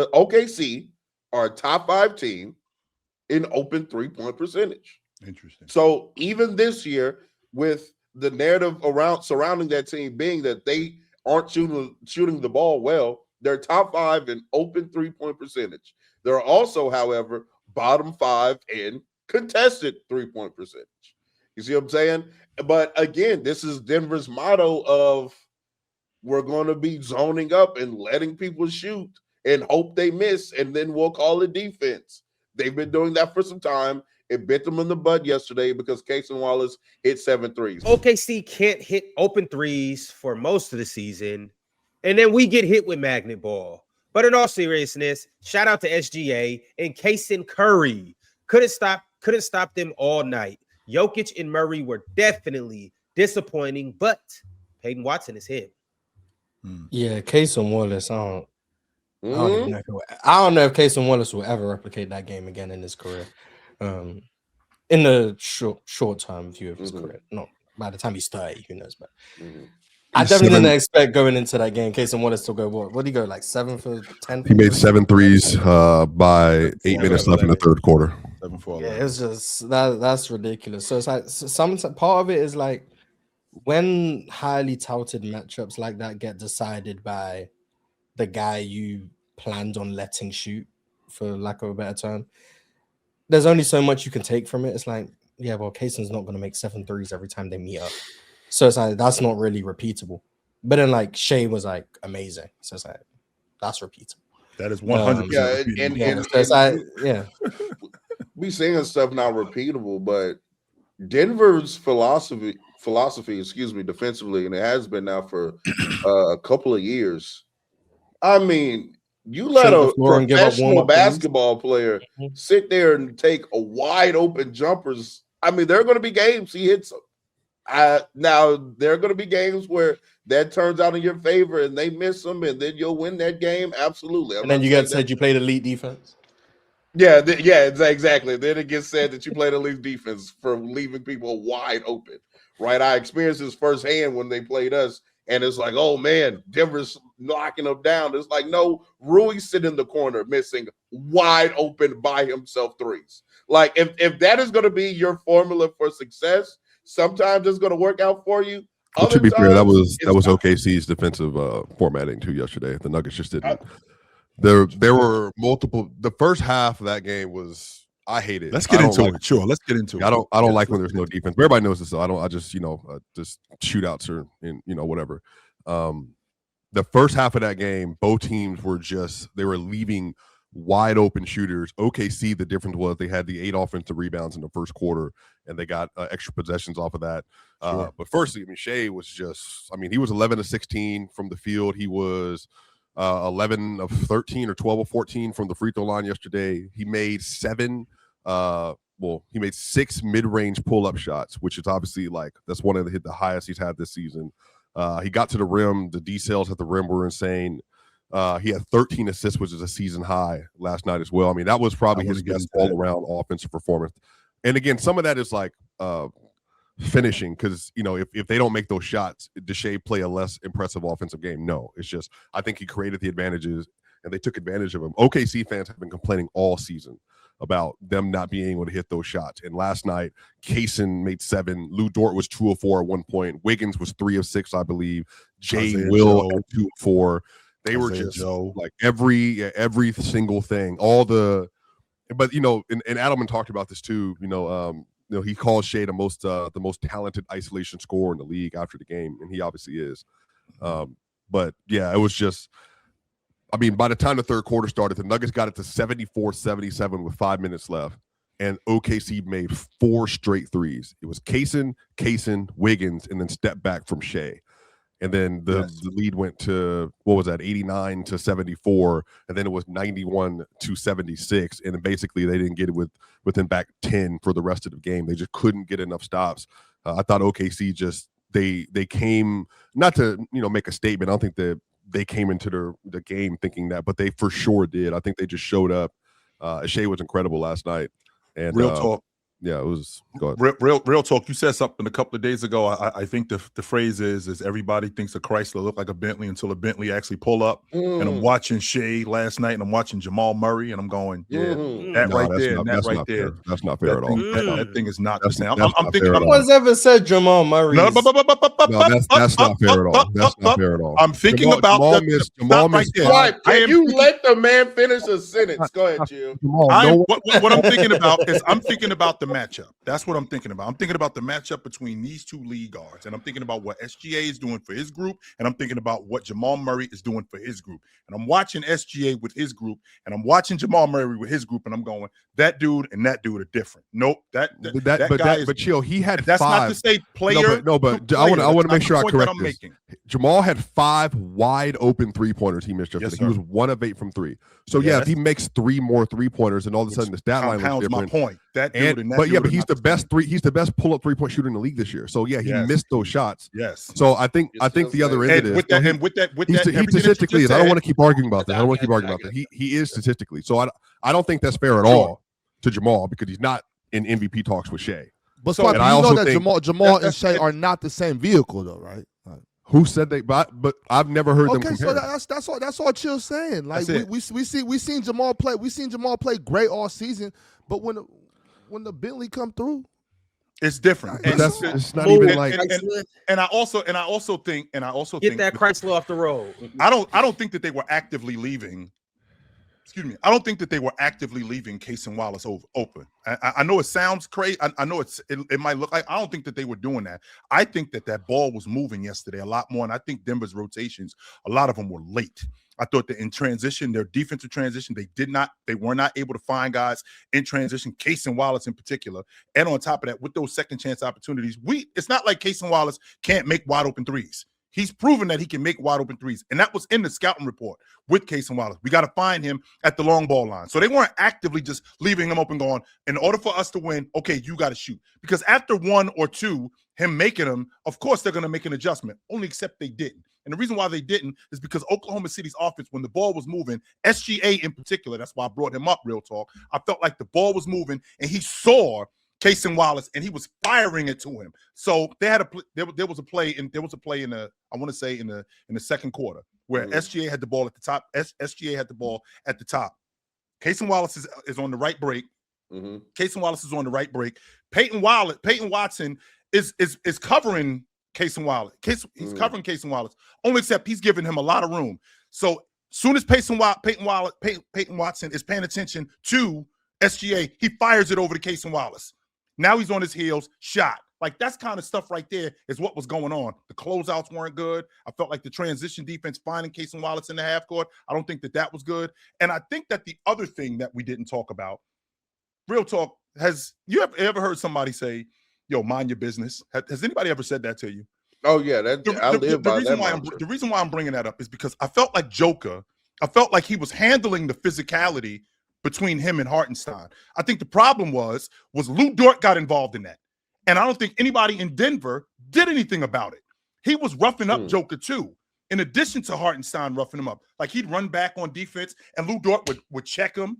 the OKC are a top 5 team in open 3-point percentage. Interesting. So even this year, with the narrative surrounding that team being that they aren't shooting the ball well, they're top 5 in open 3-point percentage. They're also, however, bottom 5 in contested 3-point percentage. You see what I'm saying? But again, this is Denver's motto of we're going to be zoning up and letting people shoot and hope they miss, and then we'll call it defense. They've been doing that for some time. It bit them in the butt yesterday because Casey Wallace hit 7 threes. OKC can't hit open threes for most of the season, and then we get hit with magnet ball. But in all seriousness, shout out to SGA and Kason Curry. Couldn't stop them all night. Jokic and Murray were definitely disappointing, but Peyton Watson is him. Yeah, Kason Wallace. I don't know if Kason Wallace will ever replicate that game again in his career. In the short term view of his career. Not by the time he's 30, who knows, but I definitely didn't expect going into that game Kason Wallace to go what did he go, like 7 for 10? He made 7 threes by 8 minutes left in the third quarter. 7 for 11. Yeah, it's just that's ridiculous. So it's like some part of it is like when highly touted matchups like that get decided by the guy you planned on letting shoot, for lack of a better term, there's only so much you can take from it. It's like, yeah, well, Kayson's not going to make 7 threes every time they meet up. So it's like, that's not really repeatable. But then, like, Shai was, like, amazing. So it's like, that's repeatable. That is 100%. We saying stuff not repeatable, but Denver's philosophy, defensively, and it has been now for a couple of years. I mean, you let a professional basketball player sit there and take a wide open jumpers. I mean, there are going to be games he hits them. Now, there are going to be games where that turns out in your favor and they miss them, and then you'll win that game. Absolutely. And then you get said you played elite defense. Yeah, exactly. Then it gets said that you played elite defense for leaving people wide open, right? I experienced this firsthand when they played us, and it's like, oh, man, Denver's knocking them down. It's like, no, Rui's sitting in the corner missing wide open by himself threes. Like, if that is going to be your formula for success, sometimes it's going to work out for you. Well, to be fair, that was OKC's defensive formatting too yesterday. The Nuggets just didn't. There were multiple. The first half of that game was, I hate it. Let's get into it. Sure, let's get into it. I don't like when there's no defense. Everybody knows this. I just just shootouts or whatever. The first half of that game, both teams were they were leaving wide open shooters. OKC, the difference was they had the 8 offensive rebounds in the first quarter, and they got extra possessions off of that. Sure. But firstly, I mean, Shai was he was 11 of 16 from the field. He was 11 of 13 or 12 of 14 from the free throw line yesterday. He made 6 mid-range pull-up shots, which is obviously that's one of the highest he's had this season. He got to the rim. The details at the rim were insane. He had 13 assists, which is a season high last night as well. I mean, that was probably his best all-around offensive performance. And again, some of that is finishing, because if they don't make those shots, does Shai play a less impressive offensive game? No, it's just I think he created the advantages and they took advantage of him. OKC fans have been complaining all season about them not being able to hit those shots. And last night, Kaysen made 7. Lou Dort was 2 of 4 at one point. Wiggins was 3 of 6, I believe. Will at 2 of 4. They were just like every single thing. But and Adelman talked about this too. He called Shai the most talented isolation scorer in the league after the game, and he obviously is. But yeah, it was just. I mean, by the time the third quarter started, the Nuggets got it to 74-77 with 5 minutes left, and OKC made 4 straight threes. It was Kaysen, Wiggins, and then step back from Shai. And then the lead went to, 89-74, and then it was 91-76. And then basically they didn't get it within back 10 for the rest of the game. They just couldn't get enough stops. I thought OKC they came, not to make a statement. I don't think that they came into the game thinking that, but they for sure did. I think they just showed up. Shai was incredible last night. And real talk. yeah, it was. Go ahead. Real talk. You said something a couple of days ago. I think the phrase is everybody thinks a Chrysler look like a Bentley until a Bentley actually pull up. And I'm watching Shai last night, and I'm watching Jamal Murray, and I'm going, yeah, that No, right that's there, not, and that that's right not there. fair. That's not fair at all. That thing is not the same. That's I'm not thinking. fair at No all. one's ever said Jamal Murray. No, that's not fair at all. That's not fair at all. I'm thinking about Jamal the missed. stop right there. Swipe, I can am you thinking- let the man finish a sentence? Go ahead, Jill. What I'm thinking about is I'm thinking about the matchup. That's what I'm thinking about. I'm thinking about the matchup between these two lead guards, and I'm thinking about what SGA is doing for his group, and I'm thinking about what Jamal Murray is doing for his group. And I'm watching SGA with his group, and I'm watching Jamal Murray with his group, and I'm going, that dude and that dude are different. Nope, that guy is. But chill, he had That's five. not to say player. No, but I want to make sure I correct this. Jamal had 5 wide open 3-pointers he missed yesterday. He was 1 of 8 from 3. So yeah, if he makes 3 more 3-pointers, and all of a sudden the stat line looks different. My point. That dude and that but dude but he's the best He's the best pull-up 3-point shooter in the league this year. So yeah, he missed those shots. Yes. So I think the other end of it is he statistically is. I don't want to keep arguing about that. I don't want to keep arguing about that. He is statistically. So I don't think that's fair at all to Jamal because he's not in MVP talks with Shai. But so you know that Jamal and Shai are not the same vehicle, though, right? Who said they? But I've never heard them compare. So that's all Chill's saying. Like we seen Jamal play. We seen Jamal play great all season. But when the Bentley come through, it's different. And it's not even like. And I also think get that Chrysler off the road. I don't think that they were actively leaving. Excuse me. I don't think that they were actively leaving Case and Wallace open. I know it sounds crazy. I know it might look like. I don't think that they were doing that. I think that ball was moving yesterday a lot more, and I think Denver's rotations, a lot of them were late. I thought that in transition, their defensive transition, they were not able to find guys in transition, Case and Wallace in particular. And on top of that, with those second chance opportunities, it's not like Case and Wallace can't make wide open threes. He's proven that he can make wide open threes. And that was in the scouting report with Case and Wallace. We got to find him at the long ball line. So they weren't actively just leaving him open going, in order for us to win, okay, you got to shoot. Because after 1 or 2, him making them, of course they're going to make an adjustment, only except they didn't. And the reason why they didn't is because Oklahoma City's offense, when the ball was moving, SGA in particular, that's why I brought him up, real talk. I felt like the ball was moving and he saw Case and Wallace, and he was firing it to him. So they had there was a play in the I want to say in the second quarter where SGA had the ball at the top. SGA had the ball at the top. Case and Wallace is on the right break. Case and Wallace is on the right break. Peyton Watson is covering Case and Wallace. He's covering Case and Wallace. Only except he's giving him a lot of room. So soon as Peyton Watson is paying attention to SGA, he fires it over to Case and Wallace. Now he's on his heels, shot. Like that's kind of stuff right there is what was going on. The closeouts weren't good. I felt like the transition defense finding Case and Wallace in the half court, I don't think that was good. And I think that the other thing that we didn't talk about, real talk, has you ever heard somebody say, yo, mind your business? Has anybody ever said that to you? Oh, yeah. The reason why I'm bringing that up is because I felt like Joker, I felt like he was handling the physicality between him and Hartenstein. I think the problem was Lou Dort got involved in that. And I don't think anybody in Denver did anything about it. He was roughing up Joker too, in addition to Hartenstein roughing him up. Like he'd run back on defense and Lou Dort would check him.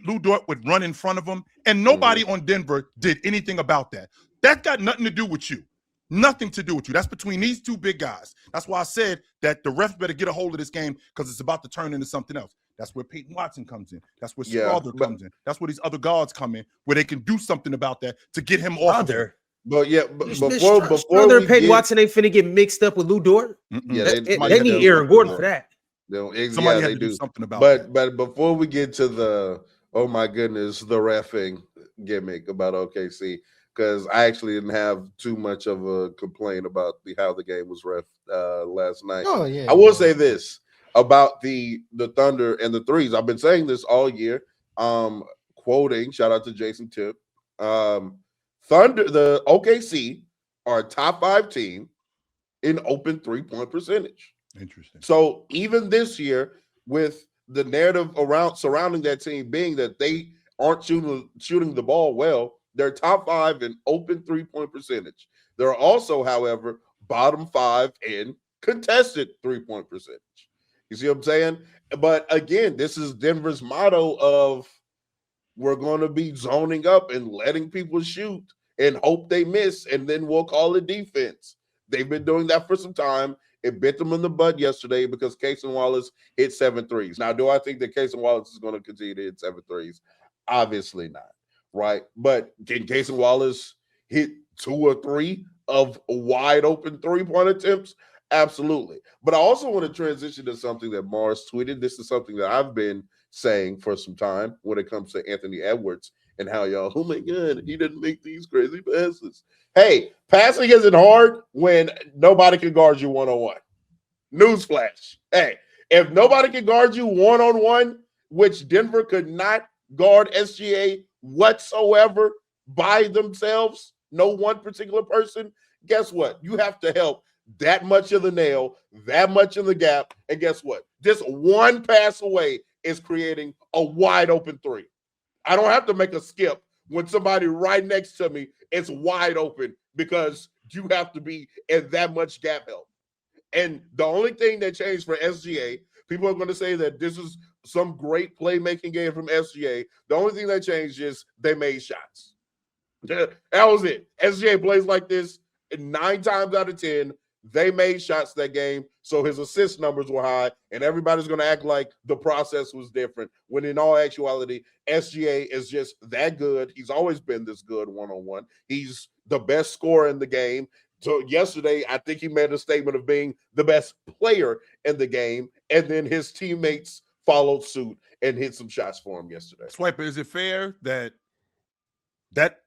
Lou Dort would run in front of him. And nobody on Denver did anything about that. That got nothing to do with you. Nothing to do with you. That's between these two big guys. That's why I said that the refs better get a hold of this game because it's about to turn into something else. That's where Peyton Watson comes in. That's where Strother comes in. That's where these other guards come in, where they can do something about that to get him off there. But before Peyton Watson ain't finna get mixed up with Lou Dort. Yeah, they need Aaron Gordon for that. Somebody had to do something about that. But before we get to the oh my goodness, the reffing gimmick about OKC, because I actually didn't have too much of a complaint about how the game was ref last night. Oh yeah, I will say this about the Thunder and the threes. I've been saying this all year. Quoting, shout out to Jason Tipp. Thunder, the OKC are a top 5 team in open 3-point percentage. Interesting. So even this year, with the narrative surrounding that team being that they aren't shooting the ball well, they're top 5 in open 3-point percentage. They're also, however, bottom 5 in contested 3-point percentage. You see what I'm saying? But again, this is Denver's motto of we're going to be zoning up and letting people shoot and hope they miss, and then we'll call it defense. They've been doing that for some time. It bit them in the butt yesterday because Cason Wallace hit 7 threes. Now, do I think that Cason Wallace is going to continue to hit 7 threes? Obviously not, right? But can Cason Wallace hit 2 or 3 of wide open three-point attempts? Absolutely. But I also want to transition to something that Mars tweeted. This is something that I've been saying for some time when it comes to Anthony Edwards and how y'all, oh my God, he didn't make these crazy passes. Hey, passing isn't hard when nobody can guard you one-on-one. Newsflash. Hey, if nobody can guard you one-on-one, which Denver could not guard SGA whatsoever by themselves, no one particular person, guess what? You have to help that much of the nail, that much in the gap, and guess what? Just one pass away is creating a wide open three. I don't have to make a skip when somebody right next to me is wide open because you have to be in that much gap help. And the only thing that changed for SGA, people are going to say that this is some great playmaking game from SGA. The only thing that changed is they made shots. That was it. SGA plays like this 9 times out of 10. They made shots that game, so his assist numbers were high, and everybody's going to act like the process was different, when in all actuality, SGA is just that good. He's always been this good one-on-one. He's the best scorer in the game. So yesterday, I think he made a statement of being the best player in the game, and then his teammates followed suit and hit some shots for him yesterday. Swiper, is it fair that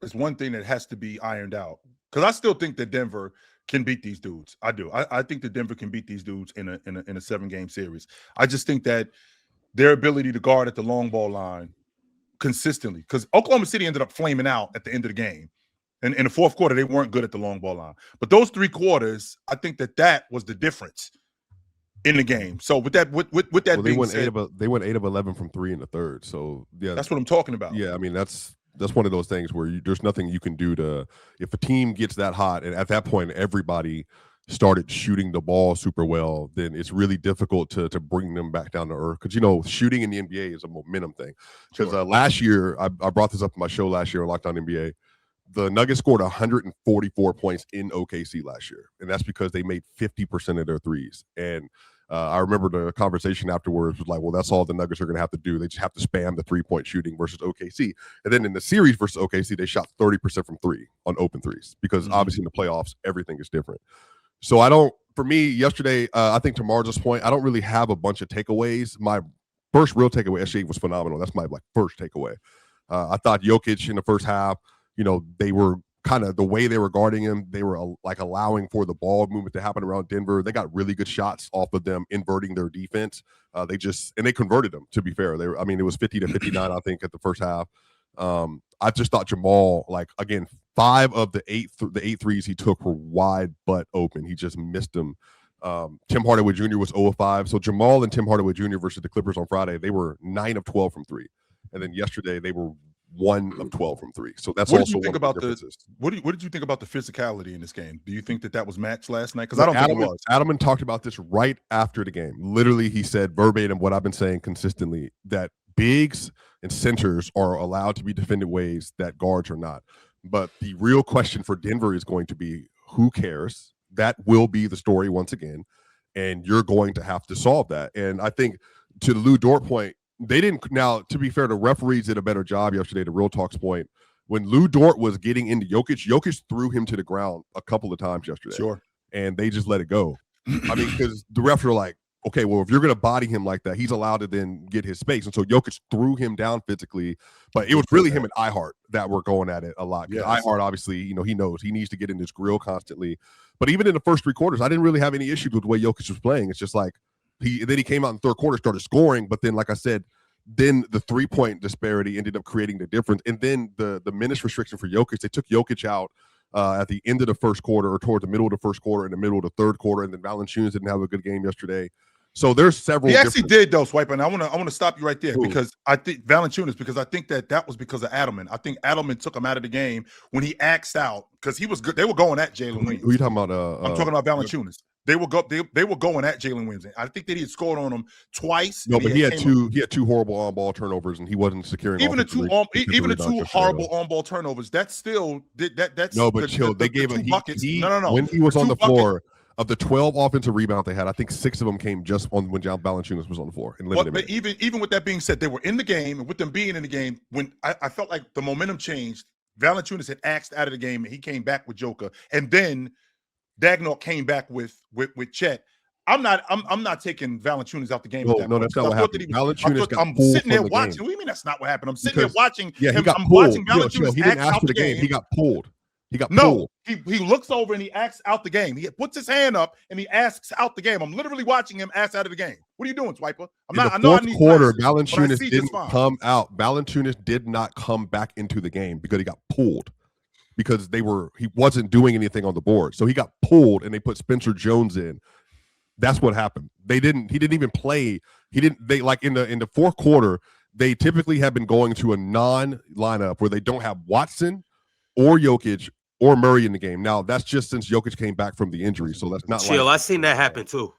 is one thing that has to be ironed out? Because I still think that Denver can beat these dudes. I do. I think that Denver can beat these dudes in a 7-game series. I just think that their ability to guard at the long ball line consistently, because Oklahoma City ended up flaming out at the end of the game. And in the fourth quarter, they weren't good at the long ball line. But those 3 quarters, I think that was the difference in the game. So with that being said, they went 8 of 11 from 3 in the third. So yeah, that's what I'm talking about. Yeah, I mean that's one of those things where there's nothing you can do to, if a team gets that hot, and at that point everybody started shooting the ball super well, then it's really difficult to bring them back down to earth. Because shooting in the NBA is a momentum thing. Because last year, I brought this up in my show last year on Lockdown NBA. The Nuggets scored 144 points in OKC last year, and that's because they made 50% of their threes. And I remember the conversation afterwards was like, well, that's all the Nuggets are going to have to do. They just have to spam the 3-point shooting versus OKC. And then in the series versus OKC, they shot 30% from 3 on open threes because obviously in the playoffs, everything is different. So for me, yesterday, I think to Marza's point, I don't really have a bunch of takeaways. My first real takeaway, SGA was phenomenal. That's my first takeaway. I thought Jokic in the first half, they were kind of the way they were guarding him. They were allowing for the ball movement to happen around Denver. They got really good shots off of them inverting their defense. They converted them, to be fair. It was 50-59, I think, at the first half. I just thought Jamal, again, 5 of the 8 threes he took were wide but open. He just missed them. Tim Hardaway Jr. was 0 of 5. So Jamal and Tim Hardaway Jr. versus the Clippers on Friday, they were 9 of 12 from 3. And then yesterday they were 1 of 12 from 3. So that's also one of the differences. What did you think about the physicality in this game? Do you think that was matched last night? Because I don't think it was. Adelman talked about this right after the game. Literally, he said verbatim what I've been saying consistently, that bigs and centers are allowed to be defended ways that guards are not. But the real question for Denver is going to be, who cares? That will be the story once again, and you're going to have to solve that. And I think to the Lou Dort point, they didn't. Now, to be fair, the referees did a better job yesterday. To Real Talk's point, when Lou Dort was getting into Jokic threw him to the ground a couple of times yesterday. Sure. And they just let it go. Because the refs were like, okay, well, if you're going to body him like that, he's allowed to then get his space. And so Jokic threw him down physically, but it was really him and Ihart that were going at it a lot. Yes. Ihart, obviously, he knows he needs to get in this grill constantly. But even in the first 3 quarters, I didn't really have any issues with the way Jokic was playing. It's just like he came out in the third quarter, started scoring, but then, like I said, then the 3-point disparity ended up creating the difference. And then the minutes restriction for Jokic, they took Jokic out at the end of the first quarter or towards the middle of the first quarter and the middle of the third quarter. And then Valanciunas didn't have a good game yesterday. So there's several. He actually did though, Swipe, and I want to stop you right there. Ooh. Because I think Valanciunas, because I think that was because of Adelman. I think Adelman took him out of the game when he axed out because he was good. They were going at Jalen Williams. Who are you talking about? I'm talking about Valanciunas. They were going at Jalen Williams. I think that he had scored on him twice. No, but he had two horrible on-ball turnovers, and he wasn't securing. Even the two horrible on-ball turnovers. That's still that's no, but chill. They gave two buckets. No. When he was on the floor, of the 12 offensive rebounds they had, I think 6 of them came just on when John Valanciunas was on the floor. But even with that being said, they were in the game, and with them being in the game, when I felt like the momentum changed, Valanciunas had axed out of the game, and he came back with Joker, and then Dagnall came back with Chet. I'm not taking Valanciunas out the game. No, that's not what happened. Valanciunas got I'm pulled sitting there from the watching. game. What do you mean that's not what happened? I'm sitting there watching. Yeah, he got I'm pulled. watching Valanciunas He didn't ask for the game. He got pulled. He got pulled. He looks over and he acts out the game. He puts his hand up and he asks out the game. I'm literally watching him ask out of the game. What are you doing, Swiper? In the fourth quarter, Valanciunas didn't come out. Valanciunas did not come back into the game because he got pulled. Because he wasn't doing anything on the board. So he got pulled and they put Spencer Jones in. That's what happened. He didn't even play. They like in the fourth quarter, they typically have been going to a non-lineup where they don't have Watson or Jokic or Murray in the game. Now that's just since Jokic came back from the injury. So that's not chill. I seen that happen too.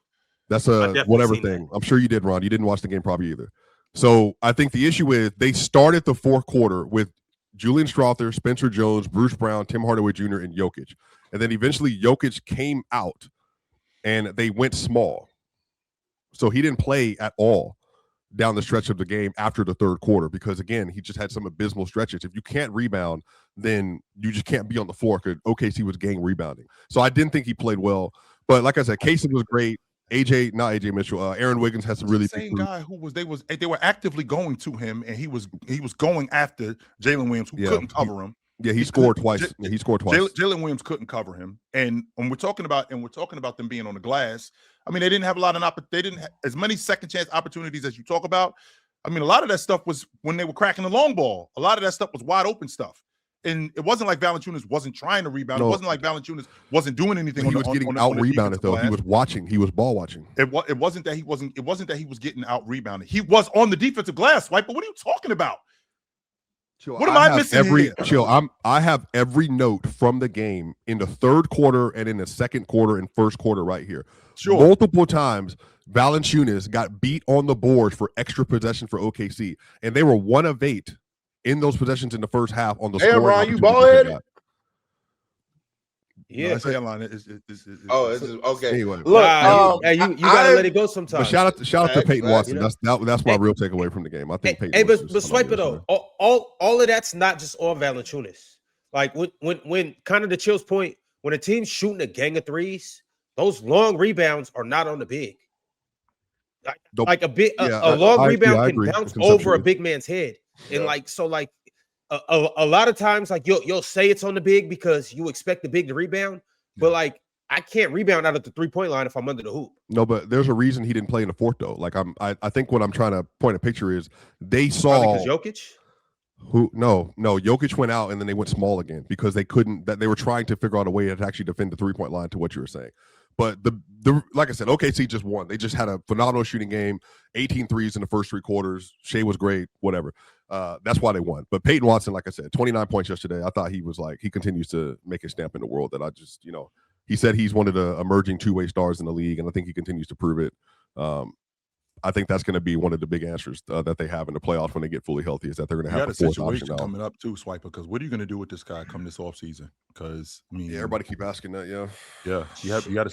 That's a whatever thing. I'm sure you did, Ron. You didn't watch the game probably either. So I think the issue is they started the fourth quarter with Julian Strawther, Spencer Jones, Bruce Brown, Tim Hardaway Jr., and Jokic. And then eventually Jokic came out and they went small. So he didn't play at all down the stretch of the game after the third quarter because, again, he just had some abysmal stretches. If you can't rebound, then you just can't be on the floor because OKC was gang rebounding. So I didn't think he played well. But like I said, Casey was great. AJ Mitchell, Aaron Wiggins has some really the same guy who they were actively going to him, and he was going after Jalen Williams, who couldn't cover him. Yeah, he scored twice. He scored twice. Jalen Williams couldn't cover him, and when we're talking about them being on the glass, I mean, they didn't have a lot of they didn't have as many second chance opportunities as you talk about. I mean, a lot of that stuff was when they were cracking the long ball. A lot of that stuff was wide open stuff. And it wasn't like Valanciunas wasn't trying to rebound. No. It wasn't like Valanciunas wasn't doing anything. He was getting out rebounded though. He was watching. He was ball watching. It wasn't that he wasn't. It wasn't that he was getting out rebounded. He was on the defensive glass, Swiper. What are you talking about? Chill, what am I missing here? Chill. I have every note from the game in the third quarter and in the second quarter and first quarter right here. Sure. Multiple times, Valanciunas got beat on the board for extra possession for OKC, and they were 1 of 8. In those possessions in the first half on the score. Ron, you ball headed? Yeah. No, it's okay. Anyway. Look, you gotta let it go sometimes. But shout out to Peyton Watson. That's my real takeaway from the game. I think Peyton but Swiper though, all of that's not just on Valanciunas. Like when kind of the Chill's point, when a team's shooting a gang of threes, those long rebounds are not on the big. Like a long rebound can bounce over a big man's head. And a lot of times, like you'll say it's on the big because you expect the big to rebound, but like I can't rebound out of the 3-point line if I'm under the hoop. No, but there's a reason he didn't play in the fourth though. Like I think what I'm trying to point a picture is they saw Jokic. Jokic went out and then they went small again because they couldn't. That they were trying to figure out a way to actually defend the 3-point line. To what you were saying. But the like I said, OKC just won. They just had a phenomenal shooting game, 18 threes in the first 3 quarters. Shai was great, whatever. That's why they won. But Peyton Watson, like I said, 29 points yesterday. I thought he continues to make his stamp in the world that I just, he said he's one of the emerging 2-way stars in the league, and I think he continues to prove it. I think that's going to be one of the big answers that they have in the playoffs when they get fully healthy is that they're going to have a fourth option coming up too, Swiper. Because what are you going to do with this guy come this offseason? Because I mean, everybody keep asking that. Yeah. You got a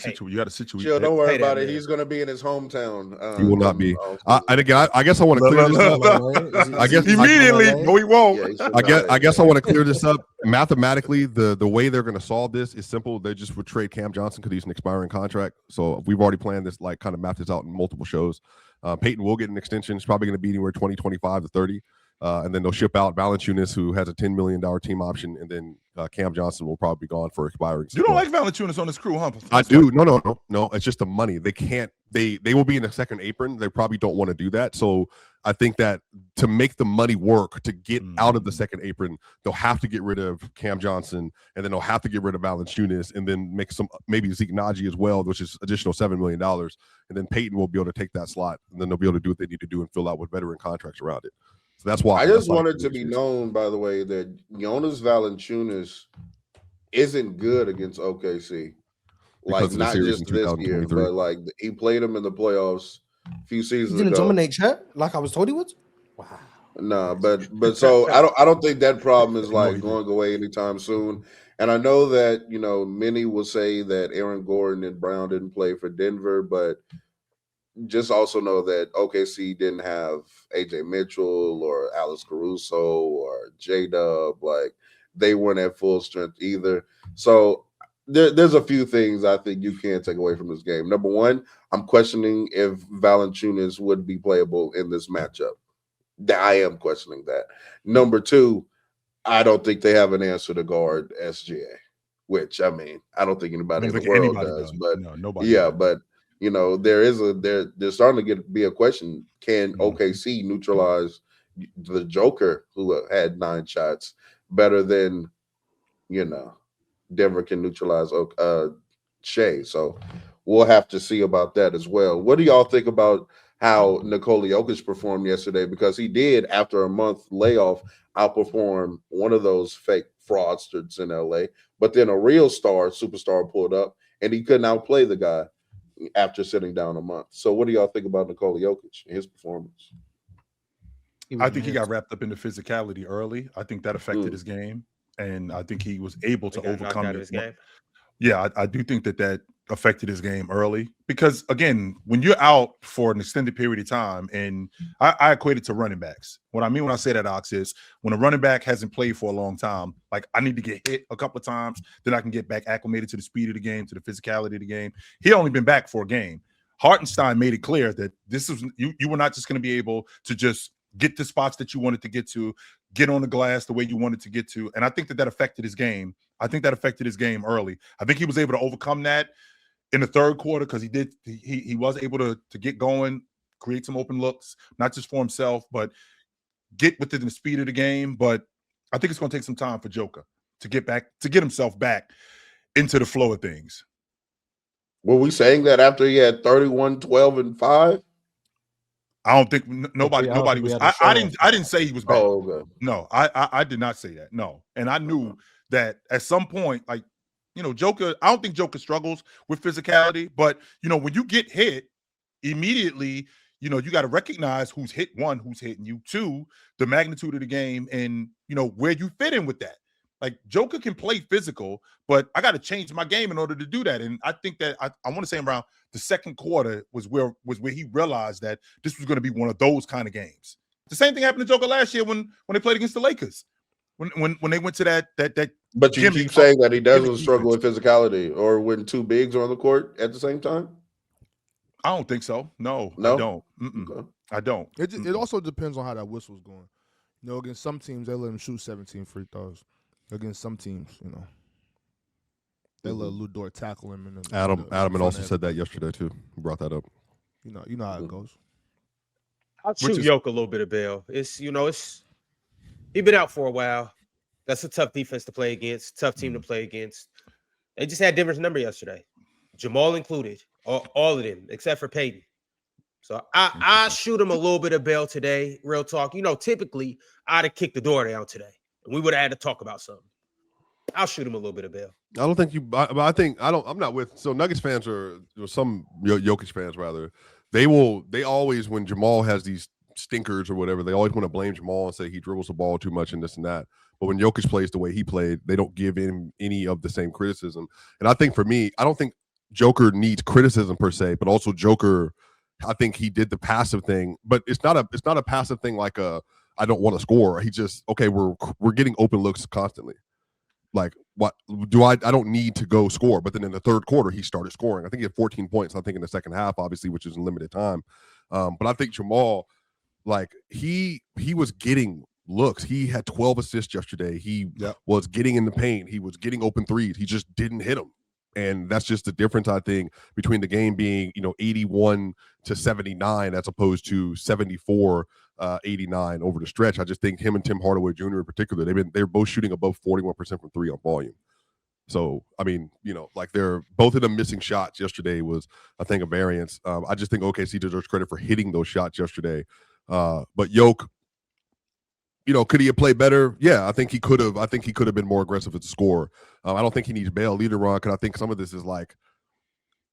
situation. Chill, don't worry about it. He's going to be in his hometown. He will not be. And again, I guess I want to clear this up. I guess immediately. No, he won't. Yeah, I guess I want to clear this up. Mathematically, the way they're going to solve this is simple. They just would trade Cam Johnson because he's an expiring contract. So we've already planned this, like kind of mapped this out in multiple shows. Peyton will get an extension. It's probably going to be anywhere 25 to 30. And then they'll ship out Valanciunas, who has a $10 million team option. And then Cam Johnson will probably be gone for expiring. You don't like Valanciunas on this crew, huh? I do. No. It's just the money. They can't. They will be in the second apron. They probably don't want to do that. So I think that to make the money work to get out of the second apron, they'll have to get rid of Cam Johnson, and then they'll have to get rid of Valanciunas, and then make maybe Zeke Naji as well, which is additional $7 million. And then Peyton will be able to take that slot, and then they'll be able to do what they need to do and fill out with veteran contracts around it. So that's why I just wanted to be known, by the way, that Jonas Valanciunas isn't good against OKC. like because of the not series just in this year, 2023. but like he played them in the playoffs a few He seasons didn't ago. dominate Chet like I was told he would. Wow. No, but so I don't think that problem is like going away anytime soon. And I know that many will say that Aaron Gordon and Brown didn't play for Denver, but just also know that OKC didn't have AJ Mitchell or Alex Caruso or J-Dub. Like they weren't at full strength either. So there's a few things I think you can take away from this game. Number one, I'm questioning if Valanciunas would be playable in this matchup. I am questioning that. Number two, I don't think they have an answer to guard SGA, which I mean, I don't think anybody in the world does. But no, nobody. Yeah, does. but there's starting to be a question: can OKC neutralize the Joker, who had 9 shots, better than Denver can neutralize Shai? So we'll have to see about that as well. What do y'all think about how Nikola Jokic performed yesterday? Because he did, after a month layoff, outperform one of those fake fraudsters in LA. But then a real superstar pulled up, and he couldn't outplay the guy after sitting down a month. So what do y'all think about Nikola Jokic and his performance? I think he got wrapped up in the physicality early. I think that affected his game, and I think he was able to overcome his game. Yeah, I do think that affected his game early because, again, when you're out for an extended period of time, and I equate it to running backs. What I mean when I say that, Ox, is when a running back hasn't played for a long time, like I need to get hit a couple of times, then I can get back acclimated to the speed of the game, to the physicality of the game. He only been back for a game. Hartenstein made it clear that this is you were not just going to be able to just get the spots that you wanted to get to, get on the glass the way you wanted to get to. And I think that affected his game. I think that affected his game early. I think he was able to overcome that in the third quarter because he was able to get going, create some open looks, not just for himself, but get within the speed of the game. But I think it's going to take some time for Joker to get himself back into the flow of things. Were we saying that after he had 31, 12, and 5? I don't think nobody was. I didn't say he was bad. Oh, okay. No, I did not say that. No, and I knew that at some point, like Joker. I don't think Joker struggles with physicality, but when you get hit, immediately, you got to recognize who's hit. One, who's hitting you. Two, the magnitude of the game, and where you fit in with that. Like Joker can play physical, but I got to change my game in order to do that. And I think that I want to say around the second quarter was where he realized that this was going to be one of those kind of games. The same thing happened to Joker last year when they played against the Lakers. When they went to that. But you keep saying that he doesn't struggle with physicality, or when two bigs are on the court at the same time. I don't think so. No? I don't. Okay. I don't. It also depends on how that whistle's going. Against some teams they let him shoot 17 free throws. Against some teams, they let Lou Dort tackle him. Adam had also said that yesterday too. He brought that up. You know how it goes. I'll shoot Yoke a little bit of bail. It's he been out for a while. That's a tough defense to play against. Tough team to play against. They just had Denver's number yesterday, Jamal included, all of them except for Peyton. So I shoot him a little bit of bail today. Real talk. Typically I'd have kicked the door down today. We would have had to talk about something. I'll shoot him a little bit of bail. I don't think I think I'm not with. So Nuggets fans or some Jokic fans rather. They always, when Jamal has these stinkers or whatever, they always want to blame Jamal and say he dribbles the ball too much and this and that. But when Jokic plays the way he played, they don't give him any of the same criticism. And I think for me, I don't think Joker needs criticism per se, but also Joker, I think he did the passive thing, but it's not a passive thing like I don't want to score. He just, okay, we're getting open looks constantly. Like, what do I don't need to go score. But then in the third quarter, he started scoring. I think he had 14 points, I think, in the second half, obviously, which is in limited time. But I think Jamal, like, he was getting looks. He had 12 assists yesterday. He was getting in the paint. He was getting open threes. He just didn't hit them. And that's just the difference, I think, between the game being, 81 to 79 as opposed to 74 89 over the stretch. I just think him and Tim Hardaway Jr. in particular, they're both shooting above 41% from three on volume. So, I mean, like they're both of them missing shots yesterday was, I think, a variance. I just think OKC deserves credit for hitting those shots yesterday. But Yoke, could he have played better? Yeah, I think he could have. I think he could have been more aggressive at the score. I don't think he needs bail either, Ron, because I think some of this is like,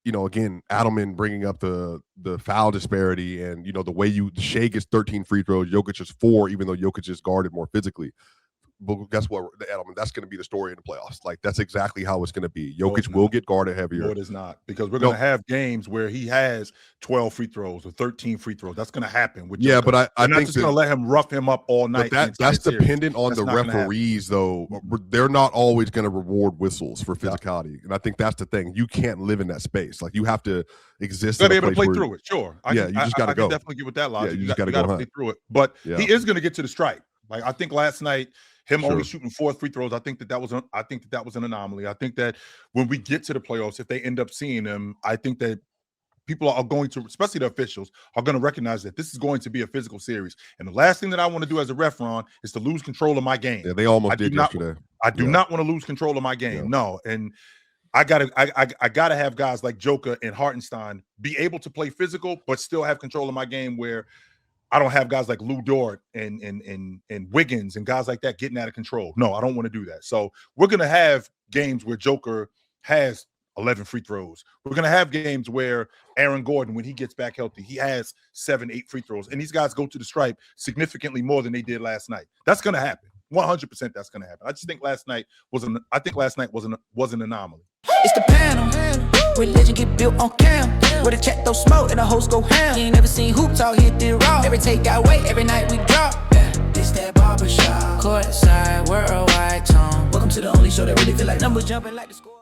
again, Adelman bringing up the foul disparity, and the way Shai gets 13 free throws, Jokic is 4, even though Jokic is guarded more physically. But guess what, Adelman? That's going to be the story in the playoffs. Like, that's exactly how it's going to be. Jokic will get guarded heavier. No, it is not, because we're going to have games where he has 12 free throws or 13 free throws. That's going to happen with Jokic. But I think not just going to let him rough him up all night. But that's dependent on the referees, though. They're not always going to reward whistles for physicality, and I think that's the thing. You can't live in that space. Like, you have to exist. You got to be able to play through it. Sure. You just got to go. I can definitely get with that logic. Yeah, you just got to go play through it. But he is going to get to the stripe. Like, I think last night, him only shooting 4 free throws, I think that was an anomaly. I think that when we get to the playoffs, if they end up seeing him, I think that people are going to, especially the officials, are going to recognize that this is going to be a physical series. And the last thing that I want to do as a ref, Ron, is to lose control of my game. Yeah, they almost did yesterday. I do not want to lose control of my game. No. And I gotta have guys like Joker and Hartenstein be able to play physical, but still have control of my game, where I don't have guys like Lou Dort and Wiggins and guys like that getting out of control. No, I don't want to do that. So we're going to have games where Joker has 11 free throws. We're going to have games where Aaron Gordon, when he gets back healthy, he has 7, 8 free throws. And these guys go to the stripe significantly more than they did last night. That's going to happen. 100% that's going to happen. I just think last night was an anomaly. It's the panel. Religion get built on cam. Where the check throw smoke and the host go ham. You ain't never seen hoops all hit the raw. Every take got weight, every night we drop. This that barbershop. Courtside, worldwide tone. Welcome to the only show that really feel like numbers jumping like the score.